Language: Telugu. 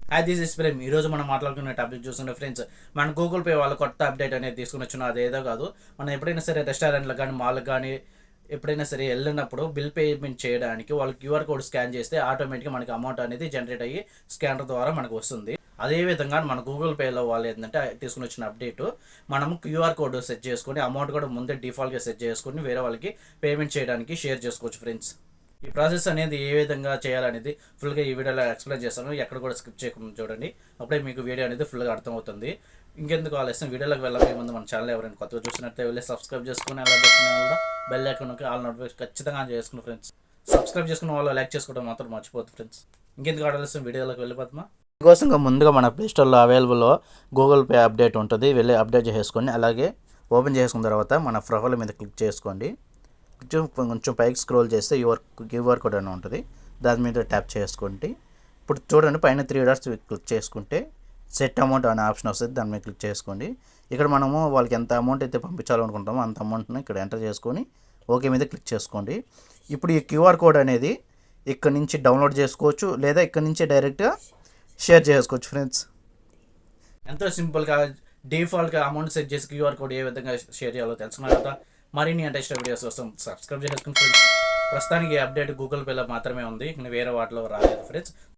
Hi this is Prem. ఈ రోజు మనం మాట్లాడుకునే టాపిక్ చూస్తుంటే ఫ్రెండ్స్, మన గూగుల్ పే వాళ్ళు కొత్త అప్డేట్ అనేది తీసుకుని వచ్చిన అదేదో కాదు. మనం ఎప్పుడైనా సరే రెస్టారెంట్లకు కానీ మాల్కి కానీ ఎప్పుడైనా సరే వెళ్ళినప్పుడు బిల్ పేమెంట్ చేయడానికి వాళ్ళు క్యూఆర్ కోడ్ స్కాన్ చేస్తే ఆటోమేటిక్గా మనకి అమౌంట్ అనేది జనరేట్ అయ్యి స్కానర్ ద్వారా మనకు వస్తుంది. అదేవిధంగా మన గూగుల్ పేలో వాళ్ళు ఏంటంటే తీసుకుని వచ్చిన అప్డేట్, మనం క్యూఆర్ కోడ్ సెట్ చేసుకొని అమౌంట్ కూడా ముందే డిఫాల్ట్గా సెట్ చేసుకొని వేరే వాళ్ళకి పేమెంట్ చేయడానికి షేర్ చేసుకోవచ్చు ఫ్రెండ్స్. ఈ ప్రాసెస్ అనేది ఏ విధంగా చేయాలనేది ఫుల్గా ఈ వీడియోలో ఎక్స్ప్లెయిన్ చేస్తాను. ఎక్కడ కూడా స్కిప్ చేయకుండా చూడండి, అప్పుడే మీకు వీడియో అనేది ఫుల్గా అర్థమవుతుంది. ఇంకెందుకు ఆలస్యం, వీడియోలోకి వెళ్ళే ముందు మన ఛానల్ ఎవరైనా కొత్తగా చూసినట్టే వెళ్ళి సబ్స్క్రైబ్ చేసుకుని అలా పెట్టిన వల్ల బెల్ ఐకాన్కి ఆల్ నోటిఫికేషన్ ఖచ్చితంగా చేసుకుని ఫ్రెండ్స్. సబ్స్క్రైబ్ చేసుకున్న వాళ్ళు లైక్ చేసుకోవడం మాత్రం మర్చిపోతుంది ఫ్రెండ్స్. ఇంకెందుకు ఆలస్యం, వీడియోలోకి వెళ్ళిపోతామా. దీనికోసం ముందుగా మన ప్లే స్టోర్లో అవైలబుల్లో గూగుల్ పే అప్డేట్ ఉంటుంది, వెళ్ళి అప్డేట్ చేసుకొని అలాగే ఓపెన్ చేసుకున్న తర్వాత మన ప్రొఫైల్ మీద క్లిక్ చేసుకోండి. కొంచెం పైకి స్క్రోల్ చేస్తే క్యూఆర్ కోడ్ అని ఉంటుంది, దాని మీద ట్యాప్ చేసుకోండి. ఇప్పుడు చూడండి, పైన 3 డాట్స్ క్లిక్ చేసుకుంటే సెట్ అమౌంట్ అనే ఆప్షన్ వస్తుంది, దాని మీద క్లిక్ చేసుకోండి. ఇక్కడ మనము వాళ్ళకి ఎంత అమౌంట్ అయితే పంపించాలనుకుంటామో అంత అమౌంట్ని ఇక్కడ ఎంటర్ చేసుకొని ఓకే మీద క్లిక్ చేసుకోండి. ఇప్పుడు ఈ క్యూఆర్ కోడ్ అనేది ఇక్కడ నుంచి డౌన్లోడ్ చేసుకోవచ్చు, లేదా ఇక్కడ నుంచి డైరెక్ట్గా షేర్ చేసుకోవచ్చు ఫ్రెండ్స్. ఎంతో సింపుల్గా డిఫాల్ట్గా అమౌంట్ సెట్ చేసి క్యూఆర్ కోడ్ ఏ విధంగా షేర్ చేయాలో తెలుసుకున్నారు కదా. మరిన్ని ఇంట్రెస్ట్ వీడియోస్ కోసం సబ్స్క్రైబ్ చేసుకుని ఫ్రెండ్స్. ప్రస్తుతానికి ఈ అప్డేట్ గూగుల్ పేలో మాత్రమే ఉంది, ఇంకా వేరే వాటిలో రాలేదు ఫ్రెండ్స్.